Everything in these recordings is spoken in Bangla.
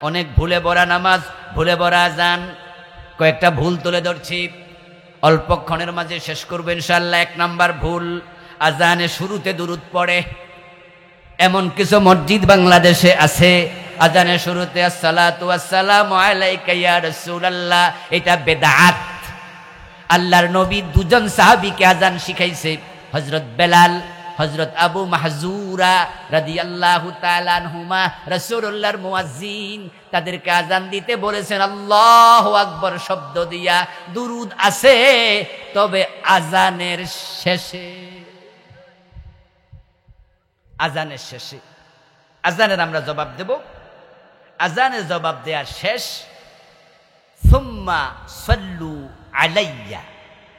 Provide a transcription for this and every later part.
অনেক ভুলে ভরা নামাজ, ভুলে ভরা আজান। কয়েকটা ভুল তুলে ধরছি, অল্পক্ষণের মাঝে শেষ করবো ইনশাআল্লাহ। 1 নাম্বার ভুল, আজানে শুরুতে দুরূদ পড়ে। এমন কিছু মসজিদ বাংলাদেশে আছে, আজানের শুরুতে আসসালাতু ওয়াসসালামু আলাইকা ইয়া রাসূলুল্লাহ। এটা বেদাত। আল্লাহর নবী দুজন সাহাবীকে আজান শিখাইছে, হযরত বেলাল, হযরত আবু মাহজুরা রাদিয়াল্লাহু তাআলা আনহুমা। রাসূলুল্লাহর মুয়াজ্জিন তাদেরকে আজান দিতে বলেছেন আল্লাহু আকবার শব্দ দিয়া। দুরূদ আছে, তবে আজানের শেষে। আজানের শেষে, আজানের আমরা জবাব দেব। আজানের জবাব দেওয়ার শেষ, সুম্মা সাল্লু আলাইয়া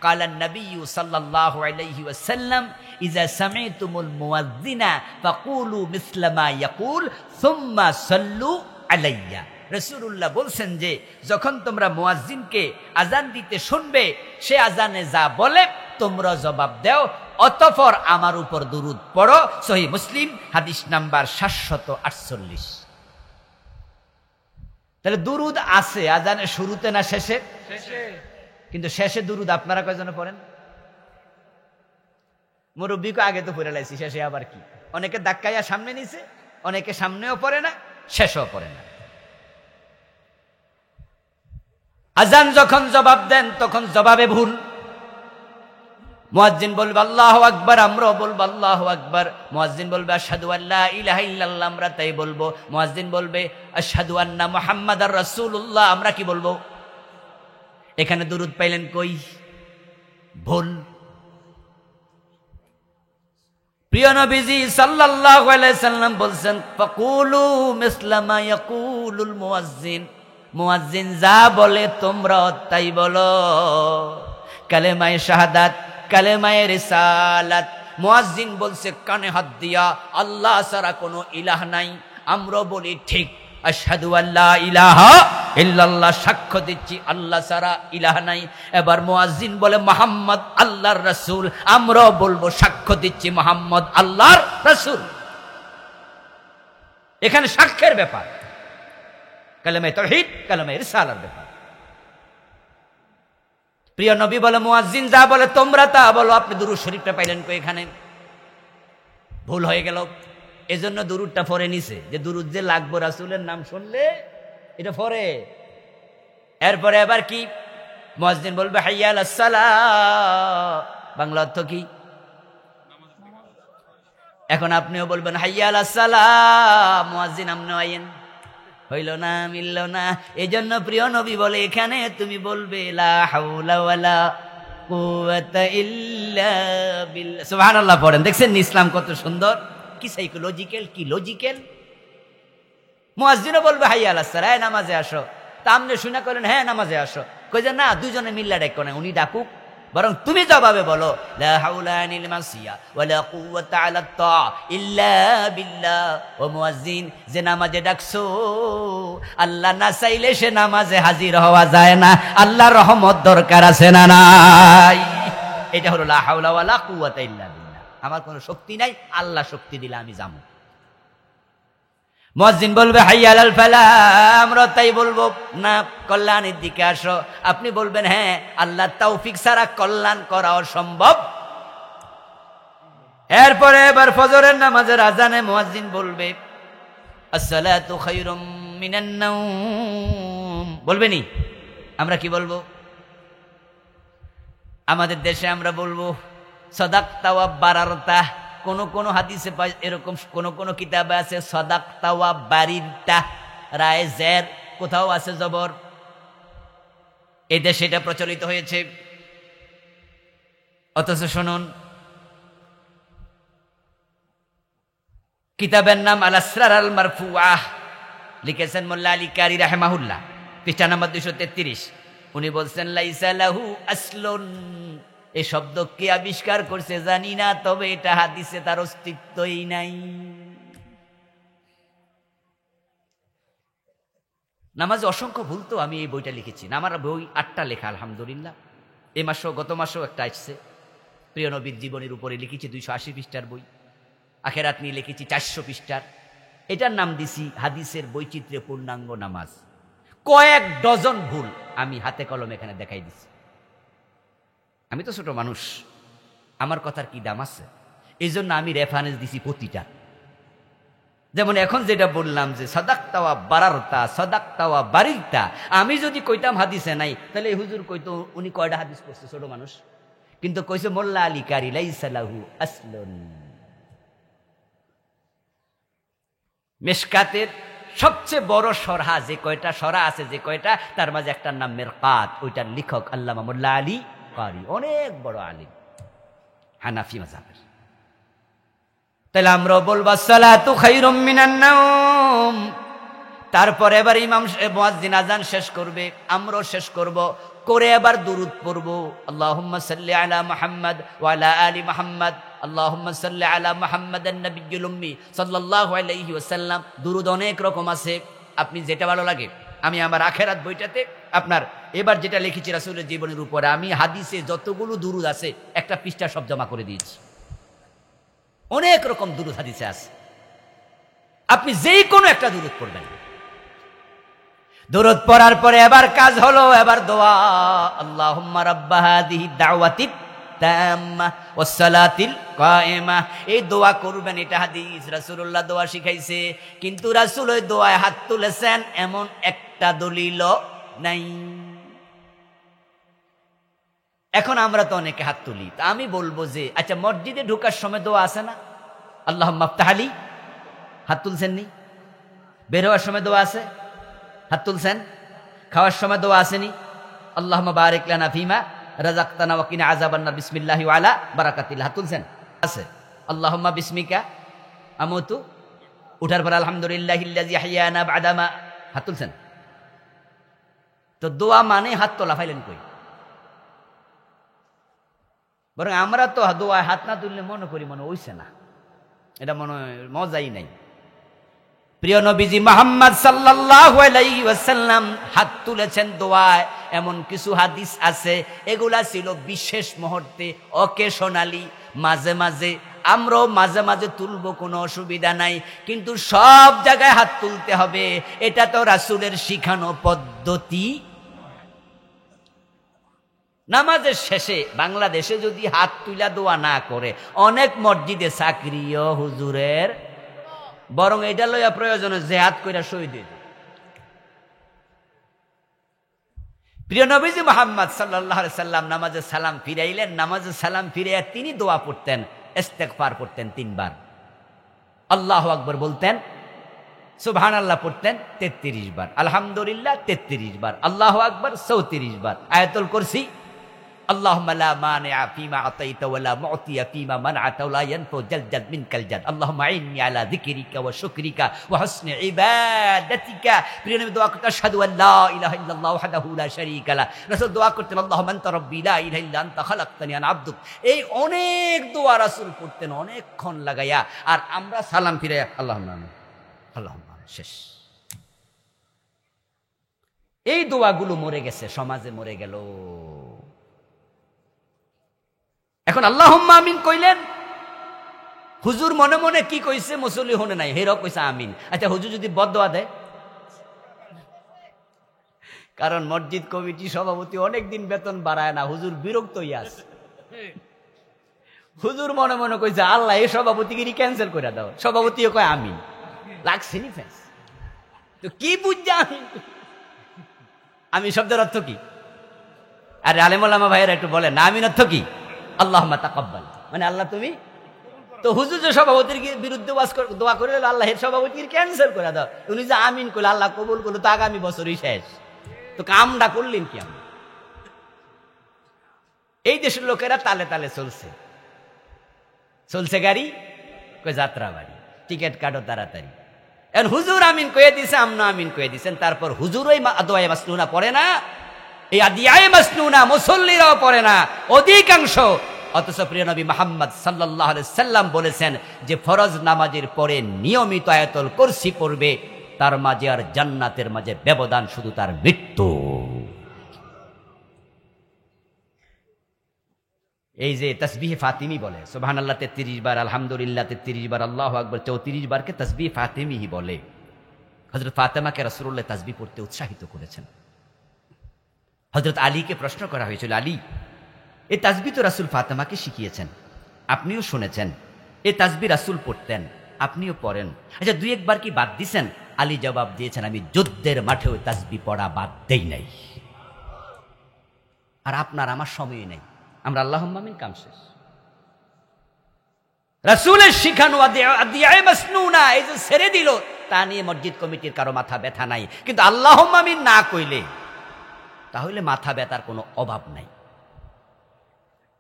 قال النبي صلى الله عليه وسلم إذا سمعتم المؤذن فقولوا مثل ما يقول ثم صلوا علي। রাসূলুল্লাহ বলছেন যে যখন তোমরা মুয়াজ্জিনকে আজান দিতে শুনবে, সে আজানে যা বলে তোমরা জবাব দাও, অতঃপর আমার উপর দুরূদ পড়ো। সহিহ মুসলিম হাদিস নাম্বার 748। তাহলে দুরূদ আছে আজানের শুরুতে না শেষে? শেষে। কিন্তু শেষে দুরূদ আপনারা কয়জনে পড়েন? মুরব্বীকে আগে তো পড়ে লাইছি, শেষে আবার কি? অনেকে ধাক্কাইয়া সামনে নিছে, অনেকে সামনেও পড়ে না, শেষেও পড়ে না। আজান যখন জবাব দেন তখন জবাবে ভুল। মুয়াজ্জিন বলবে আল্লাহু আকবার, আমরাও বলবো আল্লাহু আকবার। মুয়াজ্জিন বলবে আশহাদু আল্লা ইলাহা ইল্লাল্লাহ, আমরা তাই বলবো। মুয়াজ্জিন বলবে আশহাদু আন্না মুহাম্মাদার রাসূলুল্লাহ, আমরা কি বলবো? এখানে দুরূদ পাইলেন কই? ভুল। প্রিয় নবীজি সাল্লাল্লাহু আলাইহি সাল্লাম বলছেন ফাকুলু মিসলা মা ইয়াকুলুল মুয়াজ্জিন, মুয়াজ্জিন যা বলে তোমরা তাই বলো। কালেমায়ে শাহাদাত, কালেমায়ে রিসালাত। মুয়াজ্জিন বলছে কানে হাত দিয়া আল্লাহ ছাড়া কোনো ইলাহ নাই, আমরা বলি ঠিক আশহাদু আল্লা ইলাহা ইল্লাল্লাহ, সাক্ষ্য দিচ্ছি আল্লাহ ছাড়া ইলাহ নাই। এবার মুয়াজ্জিন বলে মুহাম্মদ আল্লাহর রাসূল, আমরাও বলবো সাক্ষ্য দিচ্ছি মুহাম্মদ আল্লাহর রাসূল। এখানে সাক্ষ্যের ব্যাপার, কালেমায়ে তাওহীদ, কালেমায়ে রিসালার ব্যাপার। প্রিয় নবী বলে মুয়াজ্জিন যা বলে তোমরা তা বলো। আপনি দুরূদ শরীফটা পাইলেন কই? এখানে ভুল হয়ে গেল। এজন্য দুরূদটা পড়ে নিছে, যে দুরূদ যে লাগবে রাসূলের নাম শুনলে এটা পড়ে। এরপরে আবার কি? মুয়াজ্জিন বলবে হাইয়া আলাস সালাহ, বাংলা অর্থ কি? এখন আপনিও বলবেন হাইয়া আলাস সালাহ, মুয়াজ্জিন আপনিও আইয়েন। হইল না, মিলল না। এজন্য প্রিয় নবী বলে এখানে তুমি বলবে লা হাওলা ওয়ালা কুওয়াতা ইল্লা বিল্লাহ। সুবহানাল্লাহ পড়েন। দেখছেন ইসলাম কত সুন্দর, কি সাইকোলজিক্যাল, কি লজিক্যাল। মুয়াজ্জিনও বলবে হাইয়া আলাস সালাহ, নামাজে আসো। তা আপনি শুনে করেন হ্যাঁ নামাজে আসো, কই যে না, দুইজনে মিল্লা ডাকো না, উনি ডাকুক। বরং তুমি জবাবে বলো লা হাওলা আনিল মাসিয়া ওয়ালা কুওয়াতা আলা তা ইল্লা বিল্লাহ। ও মুয়াজ্জিন, যে নামাজে ডাকছো, আল্লাহ না চাইলে সে নামাজে হাজির হওয়া যায় না। আল্লাহর রহমত দরকার আছে না নাই? এটা হলো লা হাওলা ওয়ালা কুওয়াতা ইল্লা বিল্লাহ। আমার কোনো শক্তি নাই, আল্লাহ শক্তি দিলে আমি যাবো। মুয়াজ্জিন বলবে হাইয়া আলাল ফালাহ, আমরা তাই বলবো না, কল্যাণের দিকে আসো। আপনি বলবেন হ্যাঁ, আল্লাহ তৌফিক ছাড়া কল্যাণ করা অসম্ভব। এরপরে এবার ফজরের নামাজের আজানে মুয়াজ্জিন বলবে আসসালাতু খায়রুম মিনান নাওম, বলবেনি? আমরা কি বলবো? আমাদের দেশে আমরা বলবো সাদাকতা ওয়া বারারতা। কোন হাদিসে এরকম, কোন কিতাবে আছে সাদাকতা ওয়া বারিরতা, রায়ে জের, কোথাও আছে জবর। এই দেশে এটা প্রচলিত হয়েছে। অথচ শুনুন, কিতাবের নাম আল আসরার আল মারফুআহ, লিখেছেন মোল্লা আলী কারি রাহিমাহুল্লাহ, পৃষ্ঠা নাম্বার 233। উনি বলছেন লাইসা লাহু আসলুন, এই শব্দ কে আবিষ্কার করছে জানি না, তবে এটা হাদিসে তার অস্তিত্বই নাই। নামাজে অসংখ্য ভুল, তো আমি এই বইটা লিখেছি। আমার বই 8টা লেখা আলহামদুলিল্লাহ। এই মাসেও, গত মাসেও একটা আসছে, প্রিয় নবীর জীবনের উপরে লিখেছি 280 পৃষ্ঠার বই। আখেরাত নিয়ে লিখেছি 400 পৃষ্ঠার। এটার নাম দিছি হাদিসের বৈচিত্র্যে পূর্ণাঙ্গ নামাজ। কয়েক ডজন ভুল আমি হাতে কলমে এখানে দেখাই দিছি। আমি তো ছোট মানুষ, আমার কথার কি দাম আছে? এই জন্য আমি রেফারেন্স দিছি প্রতিটা। যেমন এখন যেটা বললাম যে সাদাক্তাওয়া বারারতা, সাদাক্তাওয়া বারিতা, আমি যদি কইতাম হাদিসে নাই, তাহলে এই হুজুর কইতো উনি কয়টা হাদিস পড়ছে, ছোট মানুষ। কিন্তু কইছে মোল্লা আলী কারি লাইসা লাহু আসলুন। মিশকাতের সবচেয়ে বড় সরহা, যে কয়টা সরা আছে, যে কয়টা, তার মাঝে একটার নাম মিরকাত, ওইটার লেখক আল্লামা মোল্লা আলী কারি, অনেক বড় আলিম হানাফি মাযহাবের। তাহলে আমরাও বলবো সালাতু খায়রুম মিনান নাওম। তারপরে এবার ইমাম মুয়াজ্জিন আযান শেষ করবে, আমরাও শেষ করব, করে এবার দুরূদ পড়ব। আল্লাহুম্মা সাল্লি আলা মুহাম্মদ ওয়া আলা আলি মুহাম্মদ, আল্লাহুম্মা সাল্লি আলা মুহাম্মাদান নাবিয়্যুল উম্মি সাল্লাল্লাহু আলাইহি ওয়াসাল্লাম। দুরূদ অনেক রকম আছে, আপনি যেটা ভালো লাগে। আমি আমার আখেরাত বইটাতে আপনার এবার যেটা লিখেছি রাসূলের জীবনের উপরে, আমি হাদিসে যতগুলো দুরূদ আছে একটা পৃষ্ঠা সব জমা করে দিয়েছি। অনেক রকম দুরূদ হাদিসে আছে, আপনি যেই কোনো একটা দুরূদ পড়বেন। দুরূদ পড়ার পরে এবার কাজ হলো, এবার দোয়া। আল্লাহুম্মা রাব্বা হাযিহি দাওয়াতিত তাম্মা ওয়াস সালাতিল কায়েমা। এই দোয়া করবেন, এটা হাদিস, রাসূলুল্লাহ দোয়া শিখাইছে। কিন্তু রাসূল ওই দোয়ায় হাত তুলেছেন এমন একটা দলিল নাই। এখন আমরা তো অনেকে হাত তুলি, তা আমি বলবো যে আচ্ছা, মসজিদে ঢোকার সময় দোয়া আছে না? আল্লাহুম্মা আফতাহলি, হাত তুলছেন নি? বের হওয়ার সময় দোয়া আছে, হাত তুলছেন? খাওয়ার সময় দোয়া আসেনি? আল্লাহুম্মা বারিক লানা ফিমা রাযাকতানা ওয়া কিনা আযাবান্নার, বিসমিল্লাহি ওয়া আলা বারাকাতিল্লাহ, হাত তুলছেন? আছে। আল্লাহুম্মা বিসমিকা আমুতু, উঠার পর আলহামদুলিল্লাহিল্লাযী আহইয়ানা বা'দা মা, হাত তুলছেন? তো দোয়া মানে হাত তোলা, ফাইলেন কই? বরং আমরা তো দোয়ায় হাত না তুললে মনে করি মনে হইছে না, এটা মনে মজাই নাই। প্রিয় নবীজি মুহাম্মদ সাল্লাল্লাহু আলাইহি ওয়াসাল্লাম হাত তুলেছেন দোয়ায়, এমন কিছু হাদিস আছে, এগুলা ছিল বিশেষ মুহূর্তে, অকেশনালি, মাঝে মাঝে। আমরাও মাঝে মাঝে তুলবো, কোনো অসুবিধা নাই, কিন্তু সব জায়গায় হাত তুলতে হবে, এটা তো রাসূলের শিখানো পদ্ধতি। নামাজের শেষে বাংলাদেশে যদি হাত তুলা দোয়া না করে, অনেক মসজিদে চাকরিও হুজুরের, বরং এটা লইয়া প্রয়োজনে জিহাদ কইরা শহীদ হয়ে যায়। প্রিয় নবীজি মুহাম্মদ সাল্লাল্লাহু আলাইহি সাল্লাম নামাজে সালাম ফিরাইলেন, নামাজে সালাম ফিরাইয়া তিনি দোয়া পড়তেন, ইস্তেগফার পড়তেন 3 বার, আল্লাহু আকবার বলতেন, সুবহানাল্লাহ পড়তেন 33 বার, আলহামদুলিল্লাহ 33 বার, আল্লাহু আকবার 34 বার, আয়াতুল কুরসি, আল্লাহুম্মা লা মানিআ ফিমা আতাইতা ওয়া লা মু'তিয়া ফিমা মানআতা ওয়া লা ইয়ানফু জাল জাদ মিনকাল জাদ, আল্লাহুম্মা আইন্নি আলা যিকরিকা ওয়া শুকরিকা ওয়া হুসনি ইবাদাতিকা। প্রিয় নবী দোয়া করতেন, আশহাদু আল্লা ইলাহা ইল্লাল্লাহু ওয়াহদাহু লা শারীকা লা। রাসূল দোয়া করতেন, আল্লাহুম্মা আনতা রাব্বি লা ইলাহা ইল্লা আনতা খালাকতানি আনা আবদুক। এই অনেক দোয়া রাসূল পড়তেন অনেকক্ষণ লাগাইয়া, আর আমরা সালাম ফিরাইয়া আল্লাহুম্মা আমিন, আল্লাহুম্মা শেষ। এই দোয়াগুলো মরে গেছে, সমাজে মরে গেল। এখন আল্লাহুম্মা আমিন কইলেন, হুজুর মনে মনে কি কইছে মুসল্লি হনে নাই, হেরাও কইছে আমিন। আচ্ছা, হুজুর যদি বদদোয়া দেয়, কারণ মসজিদ কমিটি সভাপতি অনেকদিন বেতন বাড়ায় না, হুজুর বিরক্ত হইয়া আছে। হুজুর মনে মনে কইছে আল্লাহ এই সভাপতিগিরি ক্যান্সেল করে দাও, সভাপতিও কয় আমিন, লাগছে নি ফেস। তো কি বুঝা আমিন, আমি শব্দের অর্থ কি? আরে আলেম ওলামা ভাইয়েরা একটু বলেন না, আমিন অর্থ কি? আল্লাহুম্মা তাকাব্বাল, মানে আল্লাহ তুমি। তো হুজুর যে সভাপতির বিরুদ্ধে দোয়া করে আল্লাহের সভাপতির ক্যান্সেল করে দাও, উনি যে আমিন করলে আল্লাহ কবুল করলো, তো আগামী বছরই শেষ। তো কামটা করলেন কি? আমি এই দেশের লোকেরা তালে তালে চলছে গাড়ি, কই যাত্রা বাড়ি, টিকিট কাটো তাড়াতাড়ি। এখন হুজুর আমিন কয়ে দিছে, আমনা আমিন কয়ে দিছেন, তারপর হুজুর ওই দোয়ায়ে মাসনুনা পড়ে না, এই আদিয়ায়ে মাসনুনা মুসল্লিরাও পড়ে না অধিকাংশ। অথচ প্রিয় নবী মুহাম্মদ সাল্লাল্লাহু আলাইহি সাল্লাম বলেছেন যে ফরজ নামাজের পরে নিয়মিত আয়াতুল কুরসি পড়বে, তার মাঝে আর জান্নাতের মাঝে ব্যবধান শুধু তার মৃত্যু। এই যে তাসবিহ ফাতিমি বলে, সুবহানাল্লাহ 33 বার, আলহামদুলিল্লাহ 33 বার, আল্লাহু আকবার 34 বারকে তাসবিহ ফাতিমি বলে। হযরত ফাতেমাকে রাসূলুল্লাহ তাসবিহ পড়তে উৎসাহিত করেছেন। হযরত আলীকে প্রশ্ন করা হয়েছিল, আলী, এই তাসবিহ তো রাসূল ফাতেমাকে শিখিয়েছেন, আপনিও শুনেছেন, এই তাসবিহ রাসূল পড়তেন, আপনিও পড়েন, আচ্ছা দুই একবার কি বাদ দিছেন? আলী জবাব দিয়েছেন, আমি যুদ্ধের মাঠেও তাসবিহ পড়া বাদ দেই নাই। আর আপনার আমার সময় নেই, আমরা আল্লাহুম্মা আমিন কাম শেষ। রাসূলের শিখানো আদিয়ায়ে মাসনুনা এই যে ছেড়ে দিল, তা নিয়ে মসজিদ কমিটির কারো মাথা ব্যথা নাই, কিন্তু আল্লাহুম্মা আমিন না কইলে তাহলে মাথা ব্যথার কোনো অভাব নাই।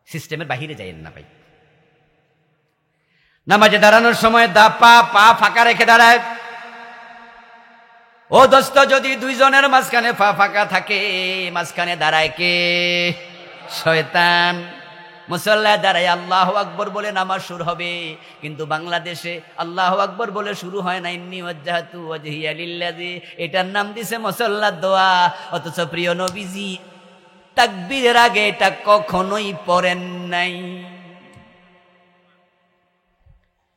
সিস্টেমের বাহিরে যাইয়েন না ভাই। নামাজে দাঁড়ানোর সময় পা ফাঁকা রেখে দাঁড়ায়। ও দোস্ত, যদি দুইজনের মাঝখানে পা ফাঁকা থাকে, মাঝখানে দাঁড়ায় কে? শয়তান। মুসল্লা দাঁড়ায় আল্লাহু আকবার বলে নামাজ শুরু হবে, কিন্তু বাংলাদেশে আল্লাহু আকবার বলে শুরু হয় না, ইন্নী ওয়াজ্জাহতু ওয়াজহিয়া লিল্লাযী, এটার নাম দিছে মুসল্লার দোয়া। অথচ প্রিয় নবীজি তাকবীরের আগে এটা কখনোই পড়েন নাই।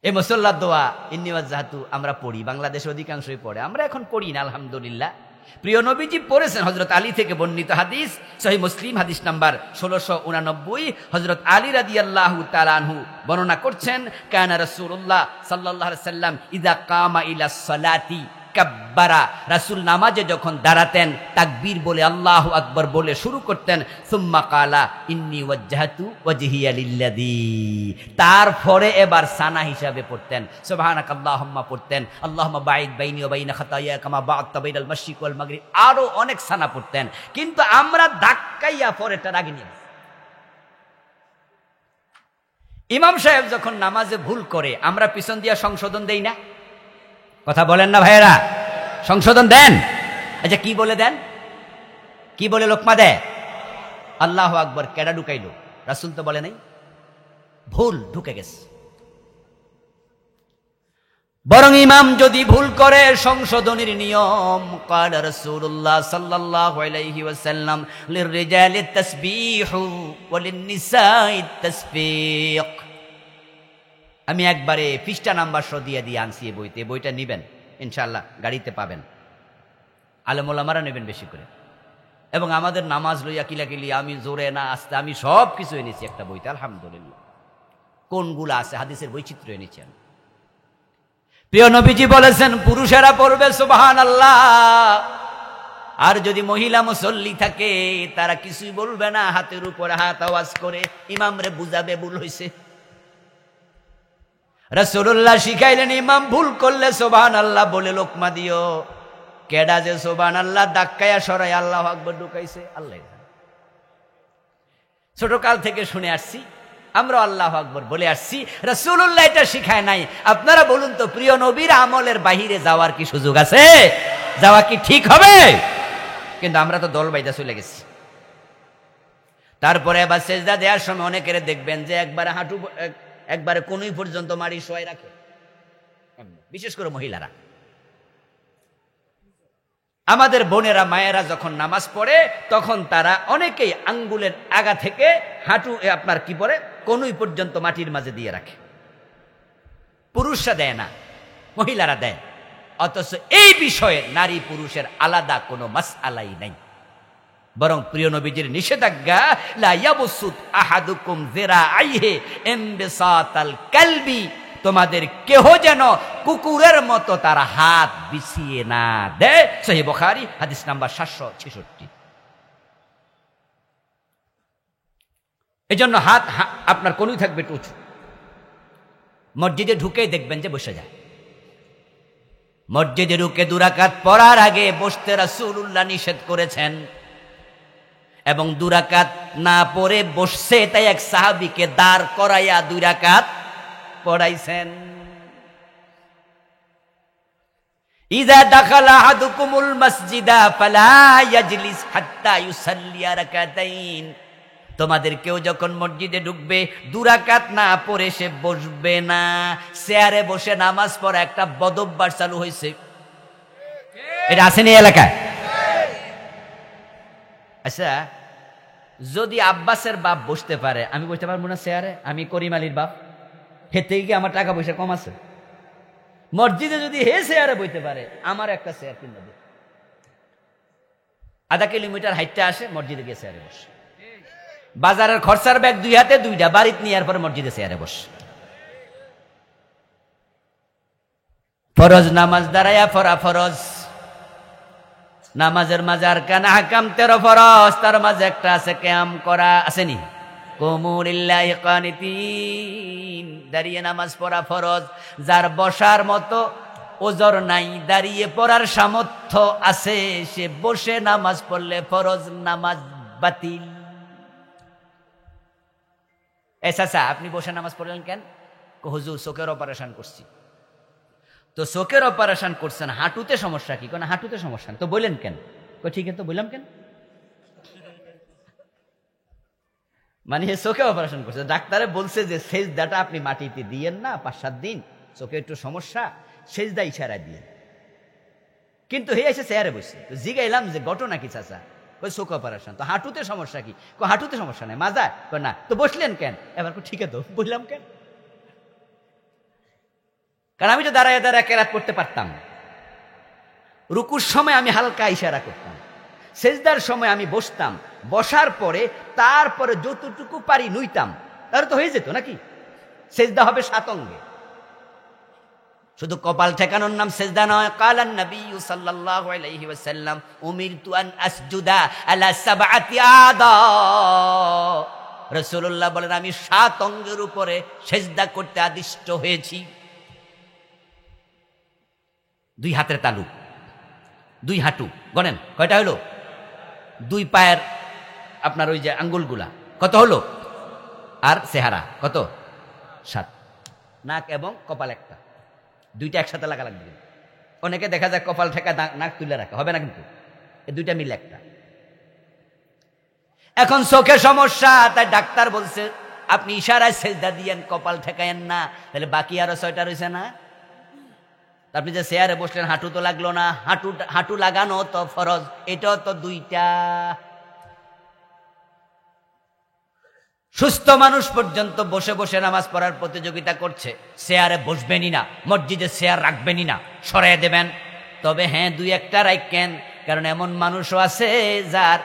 এই মুসল্লার দোয়া ইন্নী ওয়াজ্জাহতু আমরা পড়ি, বাংলাদেশে অধিকাংশই পড়ে, আমরা এখন পড়ি না আলহামদুলিল্লাহ। প্রিয় নবীজি পড়েছেন, হযরত আলী থেকে বর্ণিত হাদিস, সহিহ মুসলিম হাদিস নাম্বার 1689, হযরত আলী রাদিয়াল্লাহু তাআলা আনহু বর্ণনা করছেন, কানা রাসূলুল্লাহ সাল্লাল্লাহু আলাইহি সাল্লাম ইযা কামা ইলাস সালাতি কাব্বারা, রাসূল নামাজে যখন দাঁড়াতেন তাকবীর বলে আল্লাহু আকবার বলে শুরু করতেন, সুম্মা কালা ইন্নী ওয়াজ্জাহতু ওয়াজহিয়া লিল্লাযী, তারপরে এবার সানা হিসাবে পড়তেন, সুবহানাকাল্লাহুম্মা পড়তেন, আল্লাহুম্মা বাঈদ বাইনি ওয়া বাইনা খাতায়া কামা বা'আদতা বাইনাল মাশরিক ওয়াল মাগরিব, আরো অনেক সানা পড়তেন। কিন্তু আমরা ধাক্কাইয়া পরেটার আগে নিয়ে, ইমাম সাহেব যখন নামাজে ভুল করে আমরা পিছন দিয়া সংশোধন দেই না? কথা বলেন না ভাইয়েরা? সংশোধন দেন? আচ্ছা কি বলে দেন? কি বলে লোকমা দেয়? আল্লাহু আকবার। কেডা ঢুকাইলো? রাসূল তো বলে নাই, ভুল ঢুকে গেছে। বরং ইমাম যদি ভুল করে, সংশোধনের নিয়ম, ক্বালা রাসূলুল্লাহ সাল্লাল্লাহু আলাইহি ওয়াসাল্লাম লিররিজালিত তাসবিহু ওয়া লিন-নিসাইত তাসবিক। আমি একবারে পৃষ্ঠা নাম্বার দিয়ে আনছি এই বইতে, বইটা নিবেন ইনশাআল্লাহ, গাড়িতে পাবেন, আলেম ওলামারা নেবেন বেশি করে। এবং আমাদের নামাজ লইয়া কিলাকিলি, আমি জোরে না আস্তে, আমি সব কিছু এনেছি একটা বইতে আলহামদুলিল্লাহ। কোনগুলো আছে হাদিসের বৈচিত্র্য এনেছি আমি। প্রিয় নবীজি বলেছেন পুরুষেরা পড়বে সুবহানাল্লাহ, আর যদি মহিলা মুসল্লি থাকে তারা কিছুই বলবে না, হাতের উপরে হাত আওয়াজ করে ইমামরে বুঝাবে ভুল হইছে। রাসূলুল্লাহ শিখাইলেন ইমাম ভুল করলে সুবহানাল্লাহ বলে লোকমা দিও। কেডা যে সুবহানাল্লাহ ধাক্কায়া সরাই আল্লাহু আকবার ঢুকাইছে আল্লাহ। ছোটকাল থেকে শুনে আসছি, আমরা আল্লাহু আকবার বলে আসছি, রাসূলুল্লাহ এটা শিখায় নাই। আপনারা বলুন তো, প্রিয় নবীর আমলের বাহিরে যাওয়ার কি সুযোগ আছে? যাওয়া কি ঠিক হবে? কিন্তু আমরা তো দল বাইদা চলে গেছি। তারপরে আবার সেজদা দেওয়ার সময় অনেকের দেখবেন যে একবারে হাঁটু, একবারে কোনই পর্যন্ত মারি শোয় রাখে, বিশেষ করে মহিলারা। আমাদের বোনেরা মায়েরা যখন নামাজ পড়ে তখন তারা অনেকেই আঙ্গুলের আগা থেকে হাঁটু আপনার কি পড়ে কোনই পর্যন্ত মাটির মাঝে দিয়ে রাখে। পুরুষরা দেয় না, মহিলারা দেয়। অথচ এই বিষয়ে নারী পুরুষের আলাদা কোনো মাসআলাই নাই। বরং প্রিয় নবীজির নিষেধাজ্ঞা, লা ইয়াবসুত আহাদুকুম যিরাআইহি ইমবিসাতাল কালবি, তোমাদের কেহ যেন কুকুরের মতো তার হাত বিছিয়ে না দেয়। সহিহ বুখারী হাদিস নাম্বার 766। এজন্য হাত আপনার কোনই থাকবে উঁচু। মসজিদে ঢুকেই দেখবেন যে বসে যায়। মসজিদে ঢুকে 2 রাকাত পড়ার আগে বসতে রাসূলুল্লাহ নিষেধ করেছেন, এবং 2 রাকাত না পড়ে বসছে তাই এক সাহাবীকে দাঁড় করাইয়া 2 রাকাত পড়াইছেন। ইযা দাখালা আহাদুকুমুল মাসজিদা ফালা ইয়াজলিস হাত্তা ইউসাল্লিয়া রাকাতাইন, তোমাদের কেউ যখন মসজিদে ঢুকবে 2 রাকাত না পড়ে সে বসবে না। চেয়ারে বসে নামাজ পড়া একটা বদঅভ্যাস চালু হয়েছে, এটা আসেনি এলাকায়? আচ্ছা, যদি আব্বাসের বাপ বসতে পারে, আমি বসতে পারবো না চেয়ারে? আমি করিম আলীর বাপ, হেতে গিয়ে আমার টাকা পয়সা কম আছে? মসজিদে যদি হে চেয়ারে বইতে পারে, আমার একটা চেয়ার কিনে দেবে। 0.5 কিলোমিটার হাইটটা আসে, মসজিদে গিয়ে চেয়ারে বসে। বাজারের খরচার ব্যাগ 2 হাতে 2টা, বাড়িতে নিয়ে পরে মসজিদে চেয়ারে বসে। ফরজ নামাজ দাঁড়াইয়া পড়া ফরজ। নামাজের মাঝে আর কান হাকাম 13 ফরজ, তার মাঝে একটা আছে কিয়াম করা, আসেনি? কুমু লিল্লাহি কানিতিন, দাঁড়িয়ে নামাজ পড়া ফরজ। যার বসার মতো ওজর নাই, দাঁড়িয়ে পড়ার সামর্থ্য আছে, সে বসে নামাজ পড়লে ফরজ নামাজ বাতিল। চাচা আপনি বসে নামাজ পড়লেন কেন? হুজুর চোখের অপারেশন করছি। তো চোখের অপারেশন করছেন, হাঁটুতে সমস্যা কি? না হাঁটুতে সমস্যা তো বললেন কেন? ঠিক আছে, তো বললাম কেন? মানে চোখে অপারেশন করছে, ডাক্তারে বলছে যে সেজদাটা আপনি মাটিতে দিয়েন না 5-7 দিন, চোখে একটু সমস্যা, সেজদা ইশারা দিয়ে। কিন্তু হে এসে চেয়ারে বসে, জিগাইলাম যে ঘটনা কি চাচা? চোখ অপারেশন। তো হাঁটুতে সমস্যা কি? হাঁটুতে সমস্যা নাই, মাজা। না তো বসলেন কেন? এবার ঠিক আছে, তো বললাম কেন? কারণ আমি তো দাঁড়ায় দাঁড়ায় কেরাত পড়তে পারতাম। রুকুর সময় আমি হালকা ইশারা করতাম, সেজদার সময় আমি বসতাম, বসার পরে তারপরে যতটুকু পারি নুইতাম, তাহলে তো হয়ে যেত নাকি? সেজদা হবে 7 অঙ্গে, শুধু কপাল ঠেকানোর নাম সেজদা নয়। কালান নবী সাল্লাল্লাহু আলাইহি ওয়াসাল্লাম উমিরতু আন আসজুদা আলা 7 আদা। রাসূলুল্লাহ বলেন, আমি 7 অঙ্গের উপরে সেজদা করতে আদিষ্ট হয়েছি। 2 হাতের তালু, 2 হাঁটু, গণেন কয়টা হলো? 2 পায়ের আপনার ওই যে আঙ্গুলগুলা কত হলো? আর চেহারা কত? 7। নাক এবং কপাল একটা, 2টা একসাথে লাগা লাগবে। অনেকে দেখা যায় কপাল ঠেকা নাক তুলে রাখে, হবে না কিন্তু, এই 2টা মিলে একটা। এখন চোখে সমস্যা, তাই ডাক্তার বলছে আপনি ইশারায় সেজদা দিয়েন, কপাল ঠেকায়েন না। তাহলে বাকি আরো 6টা রয়েছে না? আপনি যে চেয়ারে বসলেন, হাঁটু তো লাগলো না, হাঁটু লাগানো তো ফরজ, এটাও তো 2টা। সুস্থ মানুষ পর্যন্ত বসে বসে নামাজ পড়ার প্রতিযোগিতা করছে, চেয়ারে বসবেনই না, মসজিদে চেয়ার রাখবেনই না, সরাই দেবেন। তবে হ্যাঁ 2-1টা রাখেন, কারণ এমন মানুষও আছে যার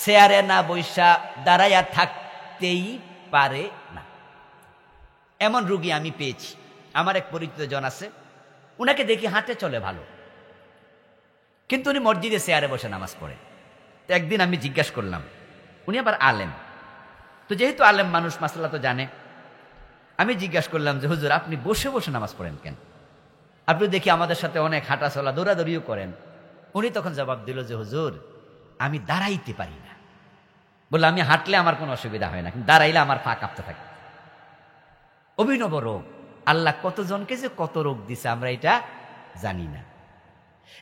চেয়ারে না বৈশা দাঁড়াইয়া থাকতেই পারে না। এমন রুগী আমি পেয়েছি। আমার এক পরিচিত জন আছে, উনাকে দেখি হাঁটে চলে ভালো, কিন্তু উনি মসজিদে চেয়ারে বসে নামাজ পড়ে। তো একদিন আমি জিজ্ঞাসা করলাম, উনি আবার আলেম, তো যেহেতু আলেম মানুষ মাসালা তো জানে, আমি জিজ্ঞাসা করলাম যে হুজুর আপনি বসে বসে নামাজ পড়েন কেন? আপনি দেখি আমাদের সাথে অনেক হাঁটা চলা দৌড়াদৌড়িও করেন। উনি তখন জবাব দিল যে হুজুর আমি দাঁড়াইতে পারি না। বললাম আমি হাঁটলে আমার কোনো অসুবিধা হয় না, কিন্তু দাঁড়াইলে আমার পা কাঁপতে থাকে। অভিনব রোগ, আল্লাহ কতজনকে যে কত রোগ দিছে আমরা এটা জানি না।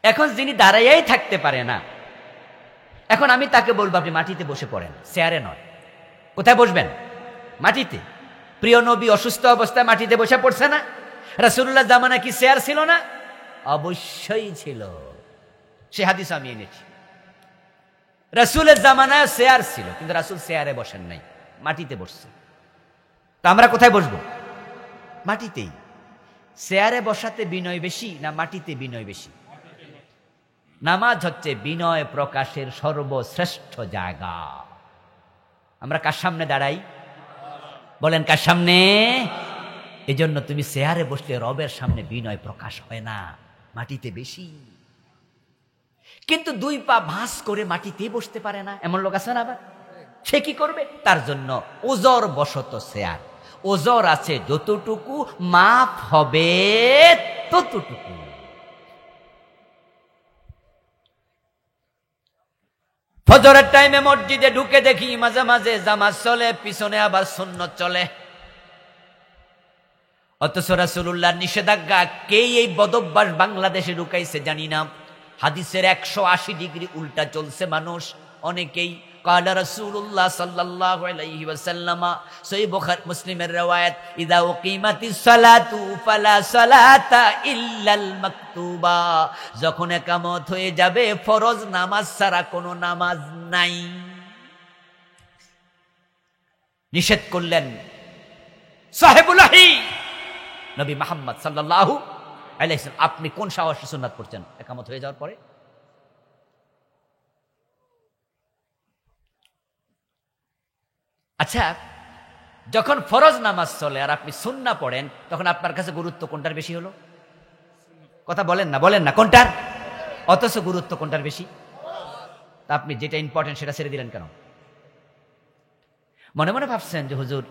এখন যিনি দাঁড়াইয়াই থাকতে পারে না, এখন আমি তাকে বলবো আপনি মাটিতে বসে পড়েন, চেয়ারে নয়। কোথায় বসবেন? মাটিতে। প্রিয় নবী অসুস্থ অবস্থায় মাটিতে বসে পড়ছে না? রাসূলুল্লাহ জামানা কি চেয়ার ছিল না? অবশ্যই ছিল, সে হাদিস আমি এনেছি। রাসূলের জামানায় চেয়ার ছিল, কিন্তু রাসূল চেয়ারে বসেন নাই, মাটিতে বসছে। তো আমরা কোথায় বসবো? মাটিতেই। চেয়ারে বসাতে বিনয় বেশি না মাটিতে বিনয় বেশি? নামাজ হচ্ছে বিনয় প্রকাশের সর্বশ্রেষ্ঠ জায়গা। আমরা কার সামনে দাঁড়াই? বলেন কার সামনে? এজন্য তুমি চেয়ারে বসলে রবের সামনে বিনয় প্রকাশ হয় না, মাটিতে বেশি। কিন্তু 2 পা ভাঁজ করে মাটিতে বসতে পারে না, এমন লোক আছে না? আবার সে কি করবে? তার জন্য ওজর বশত চেয়ার। ওজর আছে যতটুকু, মাপ হবে ততটুকু। ফজরের টাইমে মসজিদে ঢুকে দেখি মাঝে মাঝে জামাত চলে, পিছনে আবার সুন্নত চলে। অথচ রাসূলুল্লাহর নিষেধাজ্ঞা কে এই বদভ্যাস বাংলাদেশে ঢুকাইছে জানি না। হাদিসের 180 ডিগ্রি উল্টা চলছে মানুষ। অনেকেই কালা রাসূলুল্লাহ সাল্লাল্লাহু আলাইহি ওয়াসাল্লাম, সহিহ বুখারী মুসলিমের riwayat, ইযা উকিমাতিস সালাতু ফালা সালাতা ইল্লাল মাকতুবা, যখন ইকামত হয়ে যাবে ফরজ নামাজ ছাড়া কোনো নামাজ নাই। নিষেধ করলেন সাহেবুল্লাহি নবী মুহাম্মদ সাল্লাল্লাহু আলাইহি ওয়াসাল্লাম, আপনি কোন সাহসে সুন্নাত পড়ছেন একামত হয়ে যাওয়ার পরে? আচ্ছা, যখন ফরজ নামাজ চলে আর আপনি সুন্নাহ পড়েন, তখন আপনার কাছে গুরুত্ব কোনটার বেশি হলো? কথা বলেন না কোনটার? অথচ গুরুত্ব কোনটার বেশি? তা আপনি যেটা ইম্পর্টেন্ট সেটা ছেড়ে দিলেন কেন? মনে মনে ভাবছেন যে হুজুর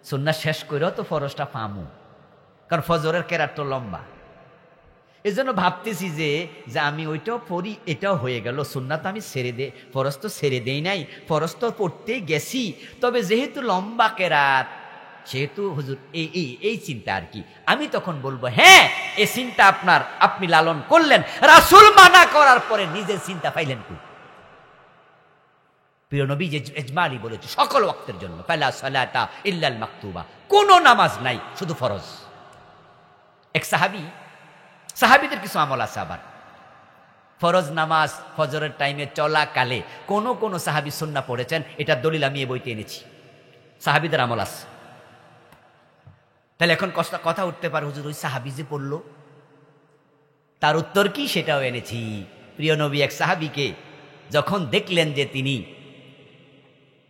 সুন্নাহ শেষ করেও তো ফরজটা পামু, কারণ ফজরের কেরাত তো লম্বা, এই জন্য ভাবতেছি যে আমি ওইটাও পড়ি, এটাও হয়ে গেল, সুন্নাহ তো আমি ছেড়ে দে, ফরজ তো ছেড়ে দেই নাই, ফরজ তো পড়তেই গেছি, তবে যেহেতু লম্বা কেরাত সেহেতু হুজুর এই চিন্তা আর কি। আমি তখন বলবো, হ্যাঁ এই চিন্তা আপনি লালন করলেন, রাসূল মানা করার পরে নিজের চিন্তা পাইলেন কি? প্রিয় নবী যে ইজমালি বলেছে সকল ওয়াক্তের জন্য, ফালা সালাতা ইল্লাল মাকতুবা, কোন নামাজ নাই শুধু ফরজ। এক সাহাবীদের কিছু আমল আছে আবার, ফরজ নামাজ ফজরের টাইমে চলাকালে কোন সাহাবী সুন্নাহ পড়েছেন, এটা দলিল আমি এই বইতে এনেছি, সাহাবীদের আমল আছে। তাহলে এখন কথা উঠতে পারে, হুজুর ওই সাহাবী যে পড়লো তার উত্তর কি, সেটাও এনেছি। প্রিয় নবী এক সাহাবীকে যখন দেখলেন যে তিনি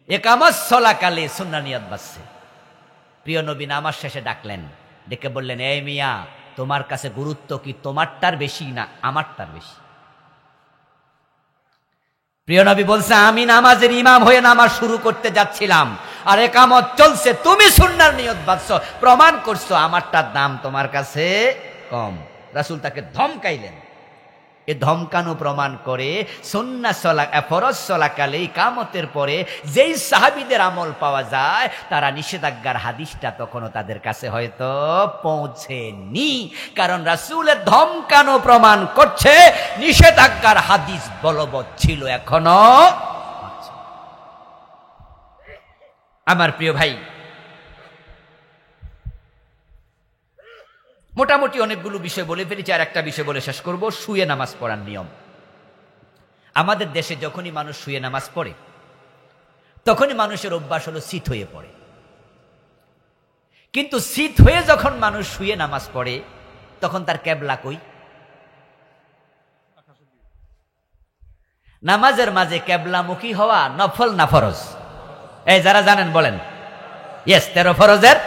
একামত চলাকালে সুন্নাহ নিয়ত বাজছে, প্রিয় নবী নামাজ শেষে ডাকলেন, ডেকে বললেন, এই মিয়া, তোমার কাছে গুরুত্ব কি তোমারটার বেশি না আমারটার বেশি? প্রিয় নবী বলছে, আমি নামাজের ইমাম হয়ে নামাজ শুরু করতে যাচ্ছিলাম আর একামত চলছে, তুমি সুন্নাহর নিয়ত বাঁধছো, প্রমাণ করছো আমারটার দাম তোমার কাছে কম। রাসূল তাকে ধমকাইলেন। এ ধমকানো প্রমাণ করে ফরজ চলাকালে ইকামতের পরে যেই সাহাবীদের আমল পাওয়া যায়, তারা নিষেধাজ্ঞার হাদিসটা তখনও তাদের কাছে হয়তো পৌঁছেনি, কারণ রাসূলের ধমকানো প্রমাণ করছে নিষেধাজ্ঞার হাদিস বলবৎ ছিল এখনো। আমার প্রিয় ভাই, মোটামুটি অনেকগুলো বিষয় বলে ফেলেছি, আর একটা বিষয় বলে শেষ করব, শুয়ে নামাজ পড়ার নিয়ম। আমাদের দেশে যখনই মানুষ শুয়ে নামাজ পড়ে, তখনই মানুষের অভ্যাস হলো শীত হয়ে পড়ে। কিন্তু শীত হয়ে যখন মানুষ শুয়ে নামাজ পড়ে, তখন তার কেবলা কই? নামাজের মাঝে কেবলামুখী হওয়া নফল না ফরজ? এই যারা জানেন বলেন। ইয়েস, 13 ফরজের